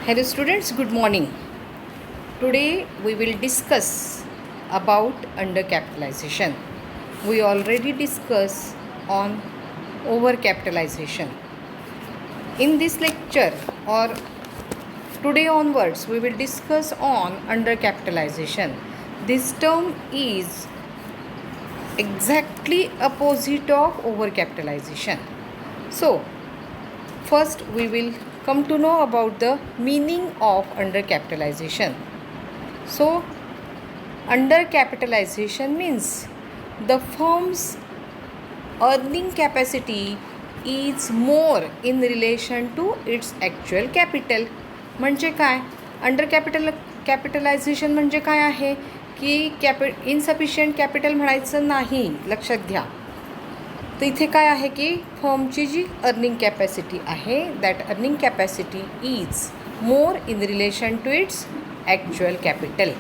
Hello students, good morning. Today we will discuss about undercapitalization. We already discussed on overcapitalization. In this lecture or today onwards we will discuss on undercapitalization. This term is exactly opposite of overcapitalization. So first we will come to know about the meaning of undercapitalization. So undercapitalization means the firm's earning capacity is more in relation to its actual capital. म्हणजे काय? Capitalisation म्हणजे काय आहे की insufficient capital म्हणायचं नाही, लक्षात घ्या. तर इथे काय आहे की फर्मची जी अर्निंग कॅपॅसिटी आहे that earning capacity is more in relation to its actual capital.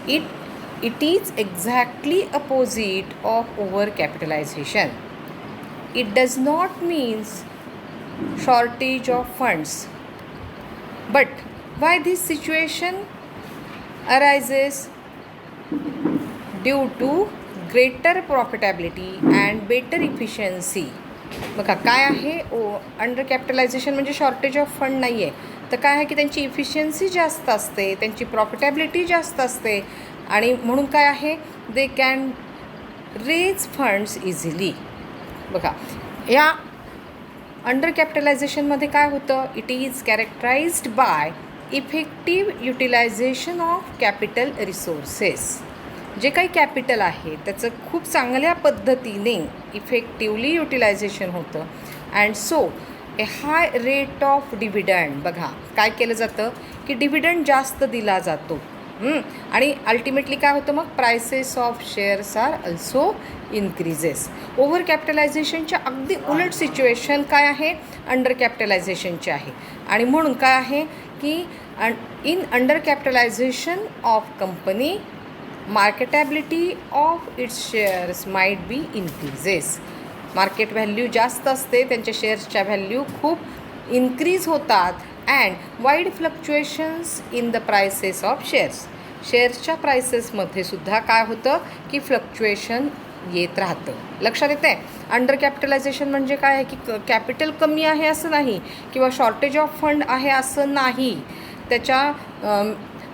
It is exactly opposite of over capitalisation. It does not means shortage of funds. But why this situation arises due to greater profitability and better efficiency. बघा काय आहे, under capitalisation म्हणजे shortage of fund नाही आहे, तर काय आहे की त्यांची इफिशियन्सी जास्त असते, त्यांची प्रॉफिटॅबिलिटी जास्त असते आणि म्हणून काय आहे they can raise funds easily. बघा या अंडर कॅपिटलायझेशनमध्ये काय होतं, it is characterised by effective utilisation of capital resources. जे काही कॅपिटल आहे त्याचं खूप चांगल्या पद्धतीने इफेक्टिवली युटिलायझेशन होतं and so a high rate of dividend. बघा काय केलं जातं की डिव्हिडंड जास्त दिला जातो आणि अल्टिमेटली काय होतं मग prices of shares are also increases. Over कॅपिटलायझेशनच्या अगदी उलट सिच्युएशन काय आहे अंडर कॅपिटलायझेशनची आहे आणि म्हणून काय आहे की in under capitalisation of company marketability of its shares might be increases. Market value जास्त असते, त्यांच्या शेअर्सच्या व्हॅल्यू खूप इन्क्रीज होतात and wide fluctuations in the prices of shares. शेअर्सच्या प्रायसेसमध्ये सुद्धा काय होतं की फ्लक्च्युएशन येत राहतं. लक्षात येतं आहे. अंडर कॅपिटलायझेशन म्हणजे काय आहे की कॅपिटल कमी आहे असं नाही किंवा शॉर्टेज ऑफ फंड आहे असं नाही. त्याच्या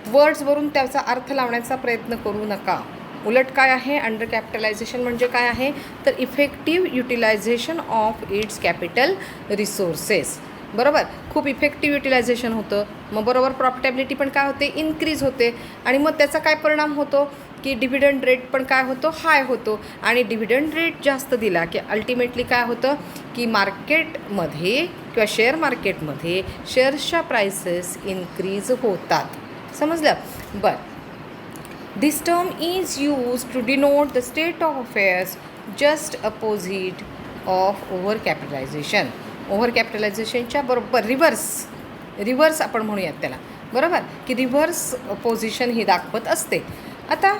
वर्ड्सवरून त्याचा अर्थ लावण्याचा प्रयत्न करू नका. उलट काय आहे अंडर कॅपिटलायझेशन म्हणजे काय आहे तर effective utilisation of its capital resources. बरोबर, खूप इफेक्टिव्ह युटिलायझेशन होतं, मग बरोबर प्रॉफिटॅबिलिटी पण काय होते इन्क्रीज होते आणि मग त्याचा काय परिणाम होतो की डिव्हिडंड रेट पण काय होतो हाय होतो आणि डिव्हिडंड रेट जास्त दिला की अल्टिमेटली काय होतं की मार्केटमध्ये किंवा शेअर मार्केटमध्ये शेअर्सच्या प्राइसेस इन्क्रीज होतात. समजलं. But this term is use to denote the state of affairs just opposite of over capitalisation. Over कॅपिटलायझेशनच्या बरोबर रिव्हर्स आपण म्हणूयात त्याला. बरोबर की रिव्हर्स पोझिशन ही दाखवत असते. आता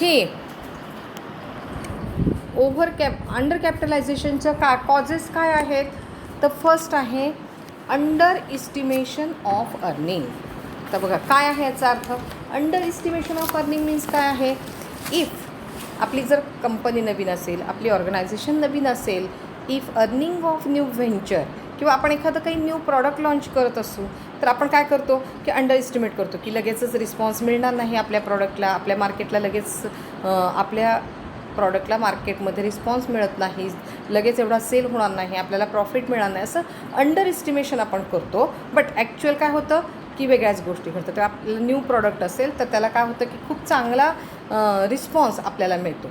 हे अंडर कॅपिटलायझेशनचं कॉजेस काय आहेत तर फर्स्ट आहे अंडर इस्टिमेशन ऑफ अर्निंग. तर बघा काय आहे याचा अर्थ. Under estimation of earning means काय आहे, इफ आपली जर कंपनी नवीन असेल, आपली ऑर्गनायझेशन नवीन असेल, if earning of new venture किंवा आपण एखादं काही न्यू प्रॉडक्ट लॉन्च करत असू तर आपण काय करतो की अंडर इस्टिमेट करतो की लगेचच रिस्पॉन्स मिळणार नाही आपल्या प्रॉडक्टला, आपल्या मार्केटला लगेच आपल्या प्रॉडक्टला मार्केटमध्ये रिस्पॉन्स मिळत नाही, लगेच एवढा सेल होणार नाही, आपल्याला प्रॉफिट मिळणार नाही, असं अंडर इस्टिमेशन आपण करतो. बट ॲक्च्युअल काय होतं की वेगळ्याच गोष्टी घडतात. तर आपलं न्यू प्रॉडक्ट असेल तर त्याला काय होतं की खूप चांगला रिस्पॉन्स आपल्याला मिळतो.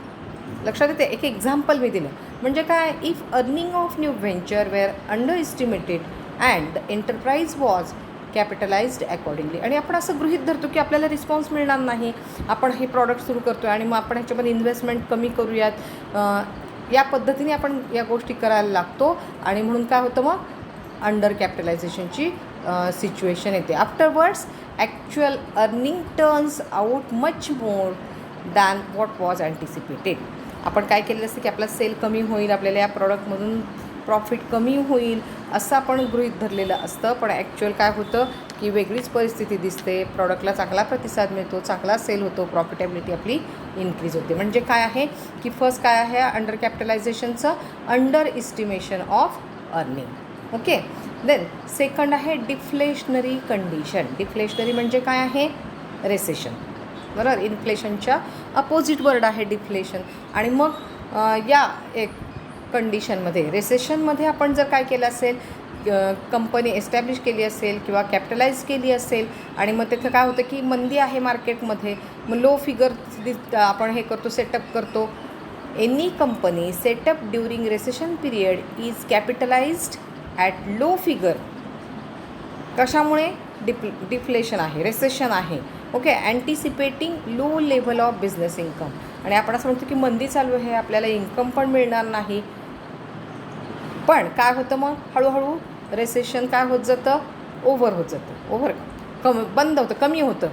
लक्षात येते. एक एक्झाम्पल मी दिलं म्हणजे काय, if earning of new venture were under estimated and the enterprise was capitalised accordingly. आणि आपण असं गृहीत धरतो की आपल्याला रिस्पॉन्स मिळणार नाही, आपण हे प्रॉडक्ट सुरू करतो आणि मग आपण ह्याच्यामध्ये इन्व्हेस्टमेंट कमी करूयात, या पद्धतीने आपण या गोष्टी करायला लागतो आणि म्हणून काय होतं मग अंडर कॅपिटलायझेशनची सिच्युएशन येते. Afterwards actual earning turns out much more than what was anticipated. आपण काय केलेलं असतं की आपला सेल कमी होईल, आपल्याला या प्रॉडक्टमधून प्रॉफिट कमी होईल असं आपण गृहीत धरलेलं असतं. पण ॲक्च्युअल काय होतं की वेगळीच परिस्थिती दिसते. प्रॉडक्टला चांगला प्रतिसाद मिळतो, चांगला सेल होतो, प्रॉफिटेबिलिटी आपली इन्क्रीज होते. म्हणजे काय आहे की फर्स्ट काय आहे अंडर कॅपिटलायझेशनचं under estimation of earning. Okay. Then second आहे डिफ्लेशनरी कंडिशन. डिफ्लेशनरी म्हणजे काय आहे रेसेशन. बरोबर. इन्फ्लेशनच्या अपोजिट वर्ड आहे डिफ्लेशन. आणि मग या एक कंडिशनमध्ये रेसेशनमध्ये आपण जर काय केलं असेल कंपनी एस्टॅब्लिश केली असेल किंवा कॅपिटलाइज केली असेल आणि मग तिथं काय होतं की मंदी आहे मार्केटमध्ये, मग लो फिगर आपण हे करतो सेटअप करतो. Any company setup during recession period is capitalised at low figure. कशामुळे डिफ्लेशन आहे, रेसेशन आहे. Okay. Anticipating low level of business income. आणि आपण असं म्हणतो की मंदी चालू आहे, आपल्याला इन्कम पण मिळणार नाही. पण काय होतं मग हळूहळू रेसेशन काय होत जातं ओव्हर होत जातं, बंद होतं, कमी होतं,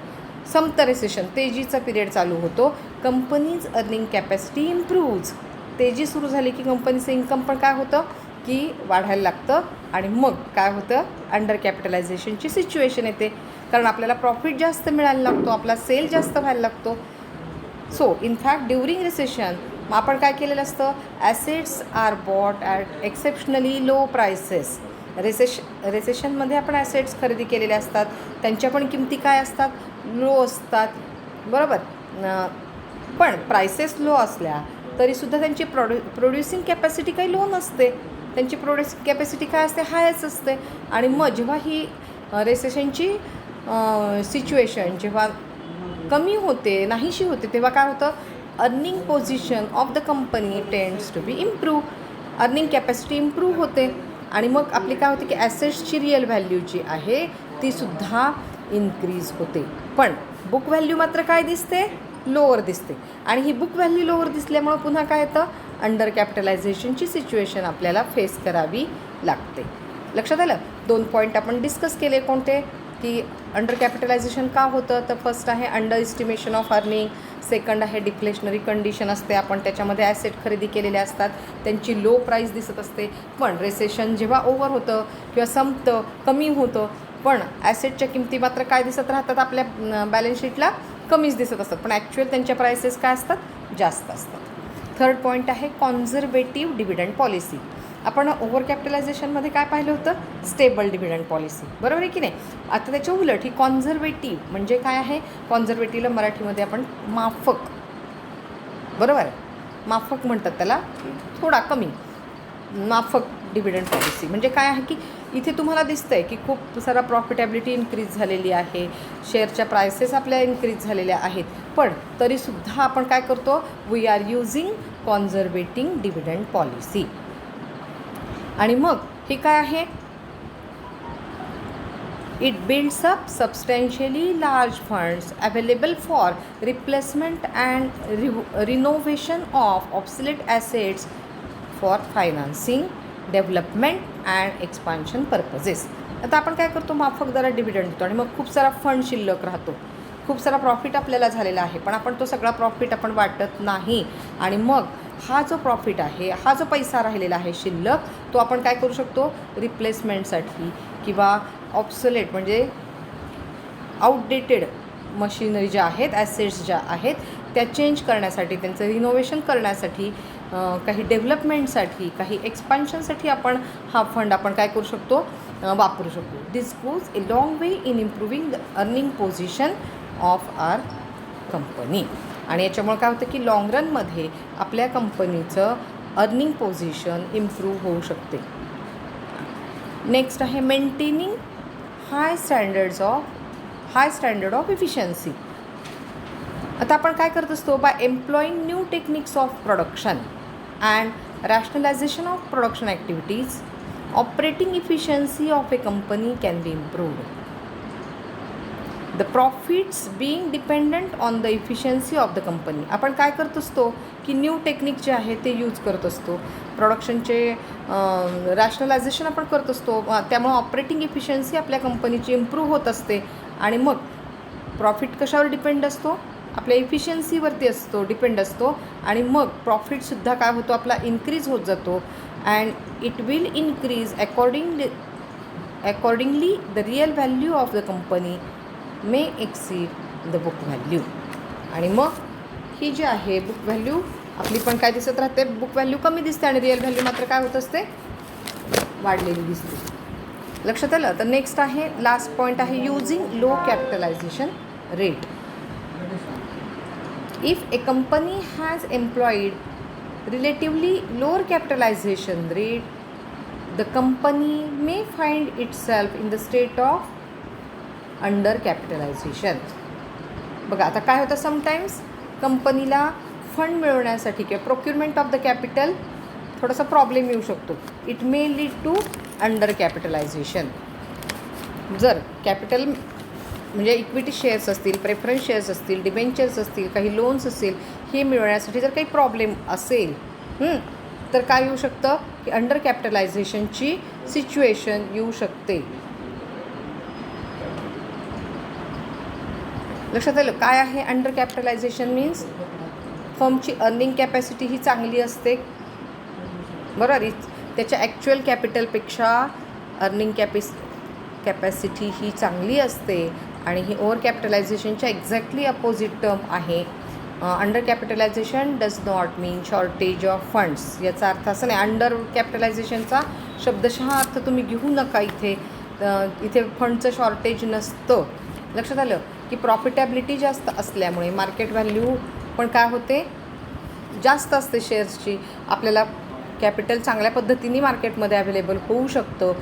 संपतं रेसेशन, तेजीचा पिरियड चालू होतो. Companies earning capacity improves. तेजी सुरू झाली की कंपनीचं इन्कम पण काय होतं की वाढायला लागतं. आणि मग काय होतं अंडर कॅपिटलायझेशनची सिच्युएशन येते, कारण आपल्याला प्रॉफिट जास्त मिळायला लागतो, आपला सेल जास्त व्हायला लागतो. सो इनफॅक्ट ड्युरिंग रिसेशन मग आपण काय केलेलं असतं assets are bought at exceptionally low prices. रेसेशनमध्ये आपण ॲसेट्स खरेदी केलेले असतात, त्यांच्या पण किमती काय असतात लो असतात. बरोबर. पण प्राइसेस लो असल्या तरीसुद्धा त्यांची प्रोड्युसिंग कॅपॅसिटी काही लो नसते, त्यांची प्रोड्युसिंग कॅपॅसिटी काय असते हायच असते. आणि मग जेव्हा ही रेसेशनची सिच्युएशन जेव्हा कमी होते नाहीशी होते तेव्हा काय होतं earning position of the company tends to be improve. Earning capacity improve होते आणि मग आपली काय होते की ॲसेट्सची रिअल व्हॅल्यू जी आहे तीसुद्धा इन्क्रीज होते. पण बुक व्हॅल्यू मात्र काय दिसते लोअर दिसते. आणि ही बुक व्हॅल्यू लोअर दिसल्यामुळं पुन्हा काय येतं अंडर कॅपिटलायझेशनची सिच्युएशन आपल्याला फेस करावी लागते. लक्षात आलं. 2 पॉईंट आपण डिस्कस केले कोणते की अंडर कॅपिटलायझेशन का होतं. तर फर्स्ट आहे under estimation of earning, second आहे डिफ्लेशनरी कंडिशन असते, आपण त्याच्यामध्ये ॲसेट खरेदी केलेले असतात, त्यांची लो प्राईस दिसत असते. पण रेसेशन जेव्हा ओव्हर होतं किंवा संपतं कमी होतं पण ॲसेटच्या किमती मात्र काय दिसत राहतात आपल्या बॅलन्स शीटला कमीच दिसत असतात, पण ॲक्च्युअल त्यांच्या प्राइसेस काय असतात जास्त असतात. थर्ड पॉईंट आहे कॉन्झर्वेटिव्ह डिव्हिडंड पॉलिसी. आपण ओव्हर कॅपिटलायझेशनमध्ये काय पाहिलं होतं स्टेबल डिव्हिडंड पॉलिसी. बरोबर आहे की नाही. आता त्याच्या उलट ही कॉन्झर्वेटिव्ह म्हणजे काय आहे कॉन्झर्वेटिव्हला मराठीमध्ये आपण माफक. बरोबर आहे माफक म्हणतात त्याला, थोडा कमी माफक डिव्हिडंड पॉलिसी. म्हणजे काय आहे की इथे तुम्हाला दिसतं आहे की खूप सारा प्रॉफिटेबिलिटी इन्क्रीज झालेली आहे, शेअरच्या प्राइसेस आपल्या इन्क्रीज झालेल्या आहेत, पण तरीसुद्धा आपण काय करतो we are using conservating dividend policy. आणि मग हे काय आहे it builds up substantially large funds available for replacement and renovation of obsolete assets for financing development and expansion purposes. आता आपण काय करतो माफक दरात डिव्हिडंड देतो आणि मग खूप सारा फंड शिल्लक राहतो, खूप सारा प्रॉफिट आपल्याला झालेला आहे, पण आपण तो सगळा प्रॉफिट आपण वाटत नाही. आणि मग हा जो प्रॉफिट आहे हा जो पैसा राहिलेला आहे शिल्लक तो आपण काय करू शकतो रिप्लेसमेंटसाठी किंवा ऑब्सोलेट म्हणजे आउटडेटेड मशिनरी ज्या आहेत ॲसेट्स ज्या आहेत त्या चेंज करण्यासाठी, त्यांचं रिनोव्हेशन करण्यासाठी, काही डेव्हलपमेंटसाठी, काही एक्सपान्शनसाठी आपण हा फंड आपण काय करू शकतो वापरू शकतो. This goes a long way in improving the earning position of our company. आणि याच्यामुळे काय होतं की लाँग रनमध्ये आपल्या कंपनीचं अर्निंग पोझिशन इम्प्रूव्ह होऊ शकते. नेक्स्ट आहे maintaining high standard of efficiency. आता आपण काय करत असतो by employing new techniques of production and rationalisation of production activities operating efficiency of a company can be improved. The profits being dependent on the efficiency of the company. आपण काय करत असतो की न्यू टेक्निक जे आहे ते use करत असतो, प्रोडक्शनचे रॅशनलायझेशन आपण करत असतो, त्यामुळे ऑपरेटिंग इफिशियन्सी आपल्या कंपनीची इम्प्रूव्ह होत असते. आणि मग प्रॉफिट कशावर डिपेंड असतो आपल्या इफिशियन्सीवरती डिपेंड असतो. आणि मग प्रॉफिटसुद्धा काय होतो आपला इन्क्रीज होत जातो. and it will increase accordingly the real value of the company may exceed the book value. आणि मग ही जी आहे बुक व्हॅल्यू आपली पण काय दिसत राहते, बुक व्हॅल्यू कमी दिसते आणि रिअल व्हॅल्यू मात्र काय होत असते, वाढलेली दिसते. लक्षात आलं. तर नेक्स्ट आहे, लास्ट पॉईंट आहे, using low capitalisation rate. If A company has employed relatively lower capitalisation rate, the company may find itself in the state of under capitalization. बघा आता काय होतं, समटाईम्स कंपनीला फंड मिळवण्यासाठी किंवा प्रोक्युरमेंट ऑफ द कॅपिटल थोडासा problem येऊ शकतो. It may lead to under capitalisation. जर कॅपिटल म्हणजे इक्विटी शेअर्स असतील, प्रेफरन्स शेअर्स असतील, डिबेंचर्स असतील, काही लोन्स असतील, हे मिळवण्यासाठी जर काही प्रॉब्लेम असेल तर काय येऊ शकतं की अंडर कॅपिटलायझेशनची सिच्युएशन येऊ शकते. लक्षात आलं. काय आहे अंडर कॅपिटलायझेशन मीन्स, फर्मची अर्निंग कॅपॅसिटी ही चांगली असते, बरोबर, त्याच्या ॲक्च्युअल कॅपिटलपेक्षा अर्निंग कॅपॅसिटी ही चांगली असते आणि ही ओव्हर कॅपिटलायझेशनच्या एक्झॅक्टली अपोजिट टर्म आहे. Under capitalisation does not mean shortage of funds. याचा अर्थ असं नाही, अंडर कॅपिटलायझेशनचा शब्दशः अर्थ तुम्ही घेऊ नका. इथे फंडचं शॉर्टेज नसतं. लक्षात आलं की प्रॉफिटॅबिलिटी जास्त असल्यामुळे मार्केट व्हॅल्यू पण काय होते, जास्त असते शेअर्सची. आपल्याला कॅपिटल चांगल्या पद्धतीने मार्केटमध्ये अवेलेबल होऊ शकतं.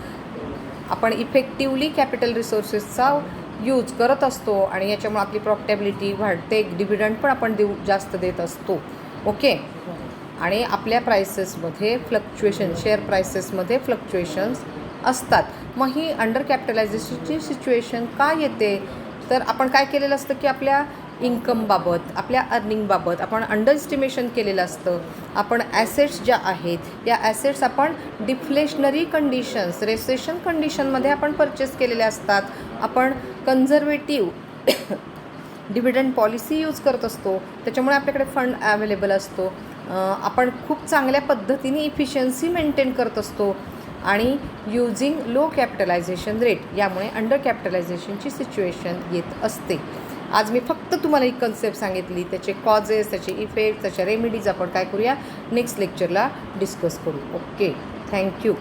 आपण इफेक्टिवली कॅपिटल रिसोर्सेसचा यूज करत असतो आणि याच्यामुळे आपली प्रॉफिटॅबिलिटी वाढते. डिव्हिडंड पण आपण जास्त देत असतो. ओके. आणि आपल्या प्राइसेसमध्ये फ्लक्च्युएशन, शेअर प्राइसेसमध्ये फ्लक्च्युएशन्स असतात. मग ही अंडर कॅपिटलायझेशनची सिच्युएशन काय येते, तर आपण काय केलेलं असतं की आपल्या इन्कमबाबत, आपल्या अर्निंगबाबत आपण अंडर एस्टिमेशन केलेलं असतं. आपण ॲसेट्स ज्या आहेत या ॲसेट्स आपण डिफ्लेशनरी कंडिशन्स, रेसेशन कंडिशनमध्ये आपण परचेस केलेल्या असतात. आपण कन्झर्वेटिव्ह डिव्हिडंड पॉलिसी यूज करत असतो, त्याच्यामुळे आपल्याकडे फंड अवेलेबल असतो. आपण खूप चांगल्या पद्धतीने इफिशियन्सी मेंटेन करत असतो आणि यूजिंग लो कॅपिटलायझेशन रेट, यामुळे अंडर कॅपिटलायझेशनची सिच्युएशन येत असते. आज मी फक्त तुम्हाला ही कन्सेप्ट सांगितली, त्याचे कॉजेस, त्याचे इफेक्ट, त्याच्या रेमेडीज आपण काय करूया नेक्स्ट लेक्चरला डिस्कस करू. Okay, thank you.